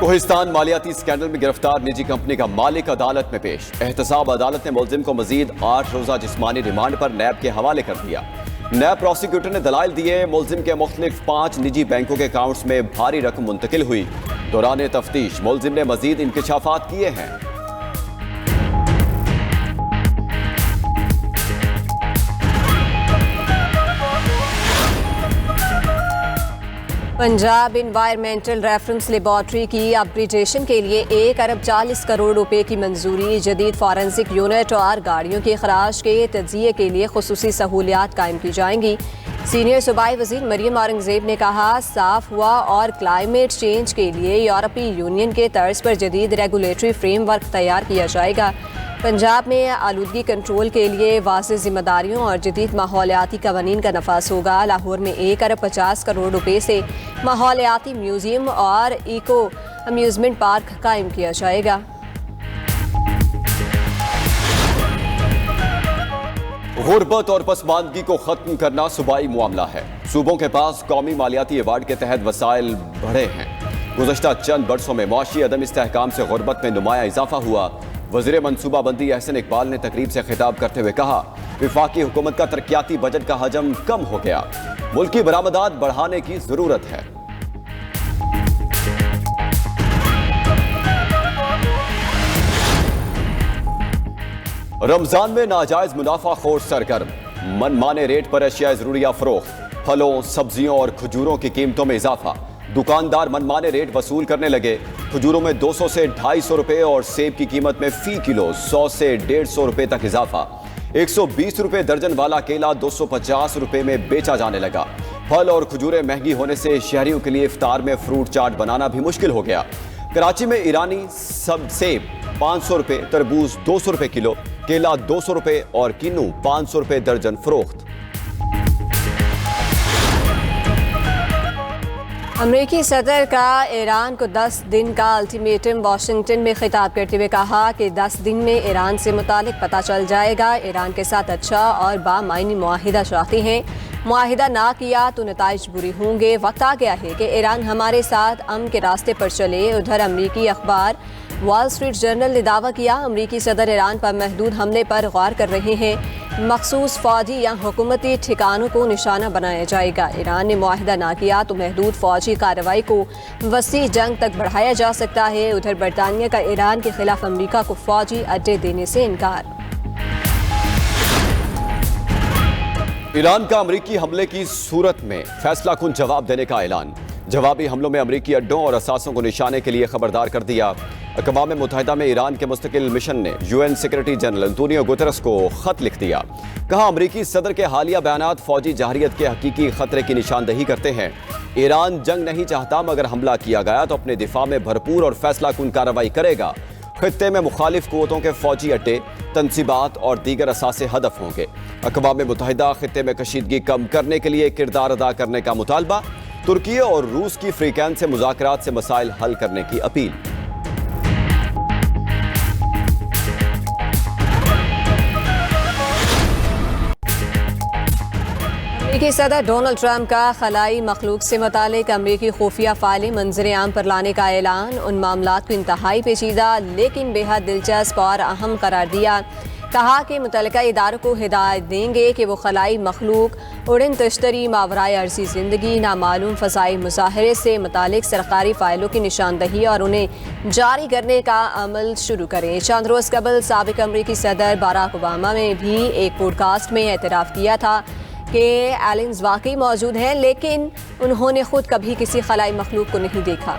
Kohistan मालियाती scandal में गिरफ्तार निजी कंपनी का मालिक अदालत में पेश। एहतसाब अदालत ने मुलजिम को मजीद 8 रोजा जिस्मानी रिमांड पर नैब के हवाले कर दिया। नैब प्रोसिक्यूटर ने दलाइल दिए, मुलजिम के मुख्तलिफ 5 निजी बैंकों के अकाउंट्स में भारी रकम मुंतकिल हुई। दौरान तफ्तीश मुलजिम ने मजीद इंकशाफात किए हैं। पंजाब इन्वायरमेंटल रेफरेंस लेबॉर्ट्री की अपग्रेडेशन के लिए 1 अरब 40 करोड़ रुपए की मंजूरी। जदीद फॉरेंसिक यूनिट और गाड़ियों के खराज के तजिए के लिए खुसूसी सहूलियात कायम की जाएंगी। सीनियर सूबाई वजीर मरियम औरंगजेब ने कहा, साफ हुआ और क्लाइमेट चेंज के लिए यूरोपीय यूनियन के तर्ज पर जदीद रेगुलेटरी फ्रेमवर्क तैयार किया जाएगा। पंजाब में आलूदगी कंट्रोल के लिए वाज़ेह जिम्मेदारियों और जदीद माहौलियाती कवानीन का नफाज होगा। लाहौर में 1 अरब 50 करोड़ रुपए से माहौलियाती म्यूजियम और इको अम्यूजमेंट पार्क कायम किया जाएगा। गुर्बत और पसमानदगी को खत्म करना सूबाई मामला है। सूबों के पास कौमी मालियाती अवार्ड के तहत वसाइल बढ़े हैं। गुज़श्ता चंद बरसों में मुआशी अदम इस्तेहकाम से गुर्बत में नुमाया इजाफा हुआ। वज़ीर मनसूबाबंदी अहसन इकबाल ने तकरीब से खिताब करते हुए कहा, वफाकी हुकूमत का तरक्याती बजट का हजम कम हो गया, मुल्की बरामदात बढ़ाने की जरूरत है। रमजान में नाजायज मुनाफा खोर सरगर्म, मनमाने रेट पर अशिया जरूरिया फरोख्त, फलों सब्जियों और खजूरों की कीमतों में इजाफा। दुकानदार मनमाने रेट वसूल करने लगे। खजूरों में 200 से 250 रुपए और सेब की कीमत में फी किलो 100 से 150 रुपए तक इजाफा। 120 रुपए दर्जन वाला केला 250 रुपए में बेचा जाने लगा। फल और खजूरें महंगी होने से शहरियों के लिए इफ्तार में फ्रूट चाट बनाना भी मुश्किल हो गया। कराची में ईरानी सेब 500 रुपए, तरबूज 200 रुपए किलो, केला 200 रुपए और किन्नू 500 रुपए दर्जन फरोख्त। अमरीकी सदर का ईरान को 10 दिन का अल्टीमेटम। वाशिंगटन में खिताब करते हुए कहा कि 10 दिन में ईरान से मुतालिक पता चल जाएगा। ईरान के साथ अच्छा और बामायनी मुआहिदा चाहते हैं। मुआहिदा ना किया तो नताइज बुरी होंगे। वक्त आ गया है कि ईरान हमारे साथ अमन के रास्ते पर चले। उधर अमरीकी अखबार वॉल स्ट्रीट जर्नल ने दावा किया, अमरीकी सदर ईरान पर महदूद हमले पर गौर कर रहे हैं। मखसूस फौजी या हुकूमती ठिकानों को निशाना बनाया जाएगा। ईरान ने मुआहिदा ना किया तो महदूद फौजी कार्रवाई को वसी जंग तक बढ़ाया जा सकता है। उधर बरतानिया का ईरान के खिलाफ अमरीका को फौजी अड्डे देने से इनकार। ईरान का अमरीकी हमले की सूरत में फैसला कुन जवाब देने का ऐलान। जवाबी हमलों में अमरीकी अड्डों और असासों को निशाने के लिए खबरदार कर दिया। अक़वाम मुत्तहिदा में ईरान के मुस्तकिल मिशन ने UN secretary general Antonio Guterres को खत लिख दिया। कहा, अमरीकी सदर के हालिया बयानात फौजी जहरियत के हकीकी खतरे की निशानदही करते हैं। ईरान जंग नहीं चाहता, मगर हमला किया गया तो अपने दिफा में भरपूर और फैसला कुन कार्रवाई करेगा। खित्ते में मुखालिफ कुव्वतों के फौजी अड्डे, तनसीबात और दीगर असासे हदफ होंगे। अक़वाम मुत्तहिदा खित्ते में कशीदगी कम करने के लिए किरदार अदा करने का मुतालबा। तुर्की और रूस की फ्रीकैन से मुज़ाकरात से मसाइल हल करने की अपील। अमरीकी सदर डोनाल्ड ट्रंप का खलाई मखलूक से मुतालिक अमरीकी खुफिया फाइलें मंजर आम पर लाने का ऐलान। उन मामलात को इंतहाई पेचीदा लेकिन बेहद दिलचस्प और अहम करार दिया। कहा कि मुतल्लिका इदारों को हिदायत देंगे कि वो खलाई मखलूक, उड़न तश्तरी, मावराए अर्जी ज़िंदगी, नामालूम फ़ज़ाई मुज़ाहरे से मुतालिक सरकारी फ़ाइलों की निशानदही और उन्हें जारी करने का अमल शुरू करें। चंद रोज़ कबल साबिक अमरीकी सदर बराक ओबामा ने भी एक पॉडकास्ट में एतराफ़ किया था कि एलियंस वाकई मौजूद हैं, लेकिन उन्होंने खुद कभी किसी खलाई मखलूक को नहीं देखा।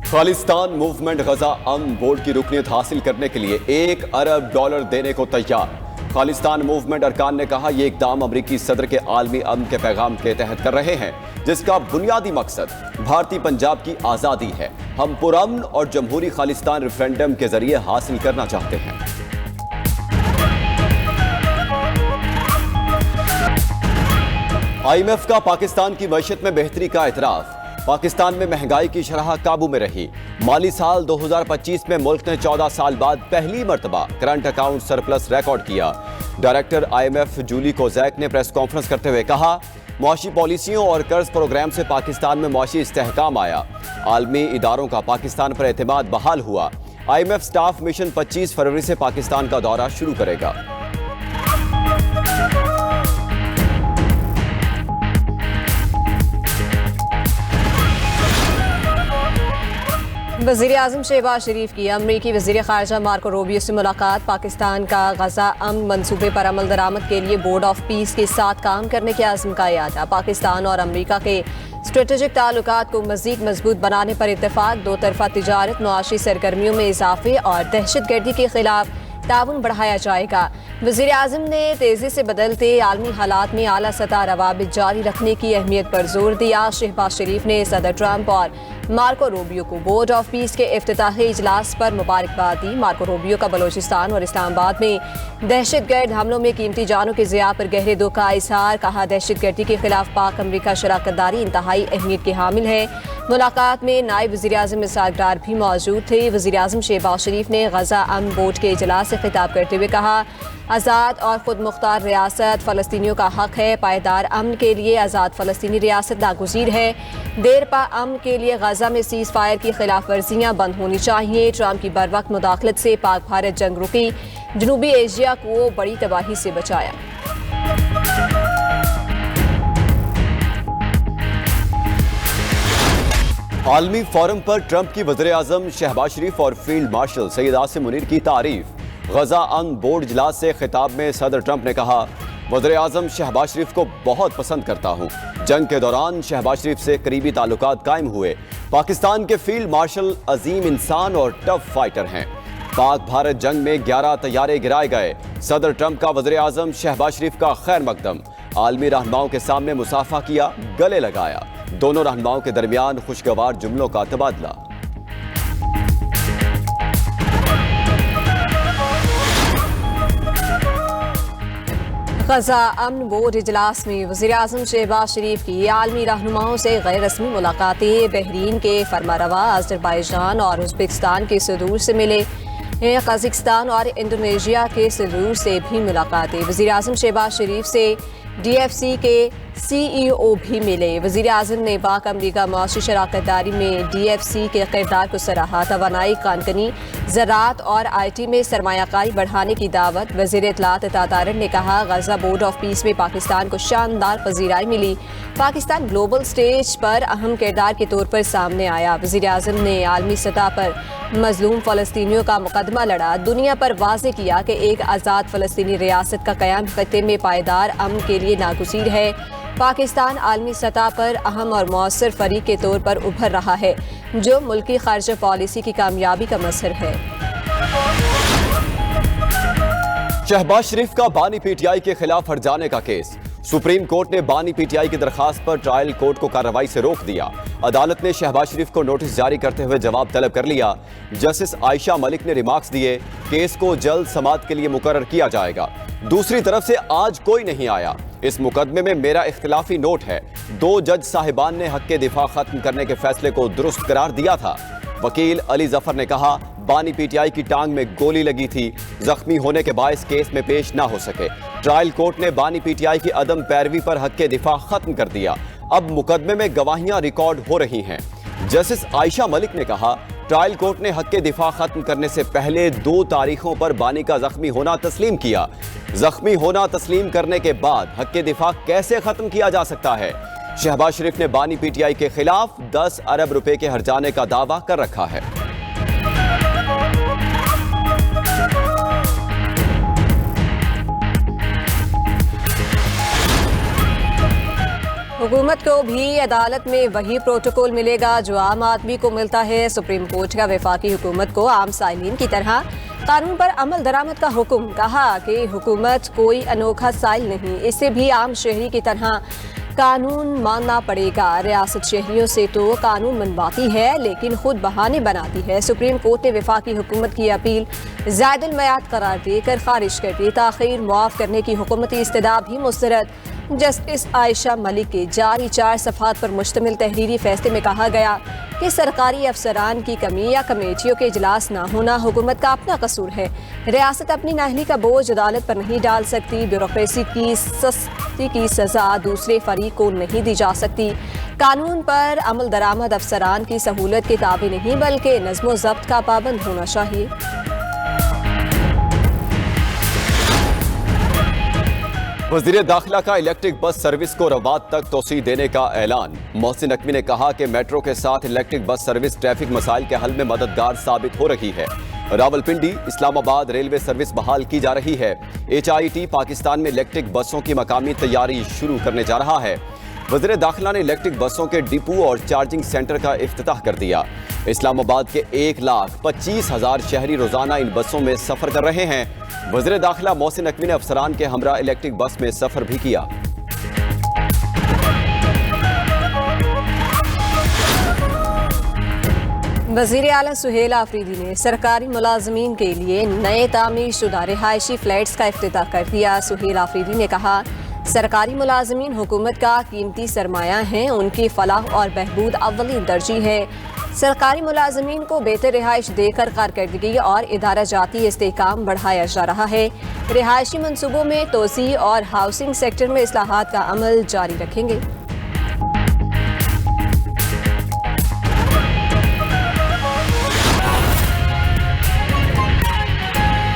खालिस्तान मूवमेंट गजा अमन बोर्ड की रुकनियत हासिल करने के लिए $1 अरब देने को तैयार। खालिस्तान मूवमेंट अरकान ने कहा, यह इकदाम अमरीकी सदर के आलमी अमन के पैगाम के तहत कर रहे हैं, जिसका बुनियादी मकसद भारतीय पंजाब की आज़ादी है। हम पुरअमन और जमहूरी खालिस्तान रेफरेंडम के जरिए हासिल करना चाहते हैं। IMF का पाकिस्तान की मईशत में बेहतरी का एतराफ़। पाकिस्तान में महंगाई की शरह काबू में रही। माली साल 2025 में मुल्क ने 14 साल बाद पहली मर्तबा करंट अकाउंट सरप्लस रिकॉर्ड किया। डायरेक्टर IMF जूली कोजैक ने प्रेस कॉन्फ्रेंस करते हुए कहा, मुआशी पॉलिसियों और कर्ज प्रोग्राम से पाकिस्तान में मुआशी इस्तेहकाम आया। आलमी इदारों का पाकिस्तान पर एतमाद बहाल हुआ। IMF स्टाफ मिशन 25 फरवरी से पाकिस्तान का दौरा शुरू करेगा। वज़ीर आज़म शहबाज शरीफ की अमरीकी वज़ीर ख़ारजा मार्को रूबियो से मुलाकात। पाकिस्तान का गज़ा अमन मंसूबे पर अमल दरामद के लिए बोर्ड ऑफ पीस के साथ काम करने के आज़म का यादा। पाकिस्तान और अमरीका के स्ट्रेटेजिक ताल्लुकात को मज़ीद मजबूत बनाने पर इत्तेफाक। दो तरफा तिजारत, मुआशी सरगर्मियों में इजाफे और दहशतगर्दी के खिलाफ ताउन बढ़ाया जाएगा। वज़ीर आज़म ने तेज़ी से बदलते आलमी हालात में आला सतह रवाबित जारी रखने की अहमियत पर जोर दिया। शहबाज शरीफ ने सदर ट्रंप और मार्को रूबियो को बोर्ड ऑफ पीस के इफ्तिताही इजलास पर मुबारकबाद दी। मार्को रूबियो का बलोचिस्तान और इस्लामाबाद में दहशतगर्द हमलों में कीमती जानों के ज़िया पर गहरे दुख का इजहार। कहा, दहशतगर्दी के खिलाफ पाक अमरीका शराकतदारी इंतहाई अहमियत की हामिल है। मुलाकात में नायब वज़ीर आज़म इसहाक डार भी मौजूद थे। वज़ीर आज़म शहबाज शरीफ ने गज़ा अमन बोर्ड के इजलास से खिताब करते हुए कहा, आज़ाद और खुद मुख्तार रियासत फ़लस्तीनियों का हक है। पायदार अमन के लिए आज़ाद फ़लस्तीनी रियासत नागुज़ीर है। देर पा अमन के लिए गज़ा में सीज़ फायर की खिलाफ वर्जियाँ बंद होनी चाहिए। ट्रंप की बरवक्त मुदाखलत से पाक भारत जंग रुकी, जनूबी एशिया को बड़ी तबाही से बचाया। आलमी फोरम पर ट्रंप की वज़ीर आज़म शहबाज शरीफ और फील्ड मार्शल सैयद आसिम मुनीर की तारीफ। गज़ा अमन बोर्ड इजलास से खिताब में सदर ट्रंप ने कहा, वज़ीर आज़म शहबाज शरीफ को बहुत पसंद करता हूँ। जंग के दौरान शहबाज शरीफ से करीबी ताल्लुकात कायम हुए। पाकिस्तान के फील्ड मार्शल अजीम इंसान और टफ फाइटर हैं। पाक भारत जंग में 11 तैयारे गिराए गए। सदर ट्रंप का वज़ीर आज़म शहबाज शरीफ का खैर मकदम। आलमी रहनुमाओं के सामने मुसाफा किया, गले लगाया। दोनों रहनुमाओं के दरमियान खुशगवार जुमलों का तबादला। गज़ा अमन बोर्ड इजलास में वज़ीर आज़म शहबाज शरीफ की आलमी रहनुमाओं से गैर रस्मी मुलाकातें। बहरीन के फरमारवा, अज़रबैजान और उज़्बेकिस्तान के सदूर से मिले। कज़ाकिस्तान और इंडोनेशिया के सदूर से भी मुलाकातें। वज़ीर आज़म शहबाज शरीफ से DFC के CEO भी मिले। वज़ीर आज़म ने पाक अमरीका मुआशी शराकतदारी में DFC के किरदार को सराहा। तवानाई, कानकनी, ज़राअत और IT में सरमायाकारी बढ़ाने की दावत। वज़ीर इत्तलात तातारन ने कहा, गज़ा बोर्ड ऑफ पीस में पाकिस्तान को शानदार पजीराई मिली। पाकिस्तान ग्लोबल स्टेज पर अहम किरदार के तौर पर सामने आया। वज़ीर आज़म ने आलमी सतह पर मजलूम फ़लस्तीनियों का मुकदमा लड़ा। दुनिया पर वाज़ेह किया कि एक आज़ाद फ़लस्तीनी रियासत का क़याम खत्ते में पायदार अमन के लिए नागुज़ीर है। पाकिस्तान आलमी सतह पर अहम और मौसर फरीक के तौर पर उभर रहा है, जो मुल्की ख़ारजा पॉलिसी की कामयाबी का मसर है। शहबाज शरीफ का बानी PTI के खिलाफ हट जाने का केस। सुप्रीम कोर्ट ने बानी PTI की दरखास्त पर ट्रायल कोर्ट को कार्रवाई से रोक दिया। अदालत ने शहबाज शरीफ को नोटिस जारी करते हुए जवाब तलब कर लिया। जस्टिस आयशा मलिक ने रिमार्क्स दिए, केस को जल्द समाअत के लिए मुकर्रर किया जाएगा। दूसरी तरफ से आज कोई नहीं आया। इस मुकदमे में मेरा इख्तिलाफी नोट है। 2 जज साहिबान ने हक के दिफा खत्म करने के फैसले को दुरुस्त करार दिया था। वकील अली जफर ने कहा, बानी PTI की टांग में गोली लगी थी, जख्मी होने के बायस केस में पेश ना हो सके। ट्रायल कोर्ट ने बानी PTI की अदम पैरवी पर हक के दिफा खत्म कर दिया। अब मुकदमे में गवाहियां रिकॉर्ड हो रही हैं। जस्टिस आयशा मलिक ने कहा, ट्रायल कोर्ट ने हक के दिफा खत्म करने से पहले 2 तारीखों पर बानी का जख्मी होना तस्लीम किया। जख्मी होना तस्लीम करने के बाद हक के दिफा कैसे खत्म किया जा सकता है? शहबाज शरीफ ने बानी PTI के खिलाफ 10 अरब रुपए के हर्जाने का दावा कर रखा है। हुकूमत को भी अदालत में वही प्रोटोकॉल मिलेगा जो आम आदमी को मिलता है। सुप्रीम कोर्ट का वफाकी हुकूमत को आम साइलिन की तरह कानून पर अमल दरामद का हुक्म। कहा कि हुकूमत कोई अनोखा साइल नहीं, इससे भी आम शहरी की तरह कानून मानना पड़ेगा। रियासत शहरियों से तो कानून मनवाती है लेकिन खुद बहाने बनाती है। सुप्रीम कोर्ट ने वफाकी हुकूमत की अपील ज़ायदुल मयाद करार देकर खारिज कर दी। ताख़ीर मुआफ़ करने की हुकूमती इस्तदा भी मुस्तरद। जस्टिस आयशा मलिक के जारी 4 सफ़ात पर मुश्तमिल तहरीरी फैसले में कहा गया कि सरकारी अफसरान की कमी या कमेटियों के इजलास ना होना हुकूमत का अपना कसूर है। रियासत अपनी नाअहली का बोझ अदालत पर नहीं डाल सकती। ब्यूरोक्रेसी की सख्ती की सज़ा दूसरे फरीक को नहीं दी जा सकती। कानून पर अमल दरामद अफसरान की सहूलत के ताबे नहीं बल्कि नज़्म व ज़ब्त का पाबंद होना चाहिए। वज़ीर दाखिला का इलेक्ट्रिक बस सर्विस को रवात तक तोसी देने का ऐलान। मोहसिन नकवी ने कहा कि मेट्रो के साथ इलेक्ट्रिक बस सर्विस ट्रैफिक मसाइल के हल में मददगार साबित हो रही है। रावलपिंडी इस्लामाबाद रेलवे सर्विस बहाल की जा रही है। HIT पाकिस्तान में इलेक्ट्रिक बसों की मकामी तैयारी शुरू करने जा रहा है। वज़ीर दाखिला ने इलेक्ट्रिक बसों के डिपो और चार्जिंग सेंटर का इफ्तिताह कर दिया। इस्लामाबाद के 1,25,000 शहरी रोजाना इन बसों में सफर कर रहे हैं। वज़ीर दाखिला मोहसिन नकवी ने अफसरान के हमरा इलेक्ट्रिक बस में सफर भी किया। वज़ीर आला सुहेल आफरीदी ने सरकारी मुलाजमीन के लिए नए तामीर शुदा रिहायशी फ्लैट्स का इफ्तिताह कर दिया। सुहेल आफरीदी ने कहा, सरकारी मुलाजमीन हुकूमत का कीमती सरमाया हैं, उनकी फलाह और बहबूद अव्वली तरजीह है। सरकारी मुलाजमीन को बेहतर रिहाइश देकर कारकर्दगी और इदारा जाती इस्तेहकाम बढ़ाया जा रहा है। रिहायशी मनसूबों में तोसी और हाउसिंग सेक्टर में इस्लाहात का अमल जारी रखेंगे।